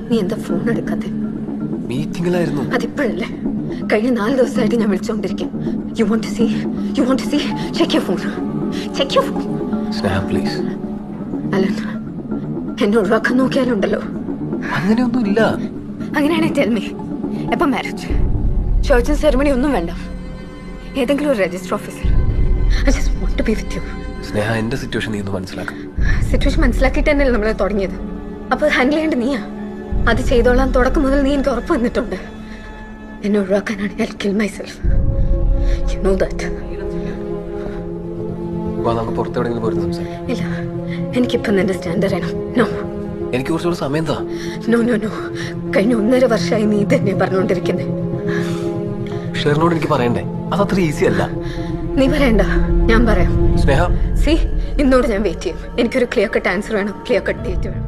നീ എന്താ ഫോൺ എടുക്കാതെ? മീറ്റിംഗിലായിരുന്നു. അതിപ്പോഴല്ലേ? കഴിഞ്ഞ 4 ദിവസമായിട്ട് ഞാൻ വിളിച്ചോണ്ടിരിക്കും. You want to see check your phone. Sneha please. Alan, എന്നെ ഒഴിവാക്കാൻ നോക്കിയാലുണ്ടല്ലോ. അങ്ങനെയൊന്നും ഇല്ല. അങ്ങനെയാണെങ്കിൽ ടെൽ മീ, എപ്പം മാരേജ്? ചർച്ചും സെറമണി ഒന്നും വേണ്ട. ഏതെങ്കിലും ഒരു register officer. I just want to be with you. Sneha, എന്റെ സിറ്റുവേഷൻ നീ ഒന്ന് മനസ്സിലാക്കാം. സിറ്റുവേഷൻ മനസ്സിലാക്കിയിട്ട് തന്നെയല്ലേ നമ്മൾ തുടങ്ങിയത്. അപ്പോൾ ഹാൻഡിൽ ചെയ്യേണ്ട നീയാ. അത് ചെയ്തോളാം തുടക്കം മുതൽ നീ എനിക്ക് ഉറപ്പ് വന്നിട്ടുണ്ട്. എന്നെ ഒഴിവാക്കാനാണ് I kill myself. You know that. നമുക്ക് പുറത്തെവിടെയെങ്കിലും പോയി സംസാരിക്കാം. ഇല്ല, എനിക്കിപ്പം നിന്റെ സ്റ്റാൻഡ് അറിയണം. നോ, എനിക്ക് കുറച്ചുകൂടെ സമയം താ. No no no. കഴിഞ്ഞ 1.5 വർഷമായി നീ തന്നെ പറഞ്ഞുകൊണ്ടിരിക്കുന്നത്. ഷെറിനോട് എനിക്ക് പറയണ്ടേ? അതത്ര ഈസി അല്ല. നീ പറയണ്ട, ഞാൻ പറയാം. സ്നേഹ, ഇന്നോട് ഞാൻ വെയിറ്റ് ചെയ്യും. എനിക്കൊരു ക്ലിയർ കട്ട് ആൻസർ വേണം, ക്ലിയർ കട്ട് ഡേറ്റ് വേണം.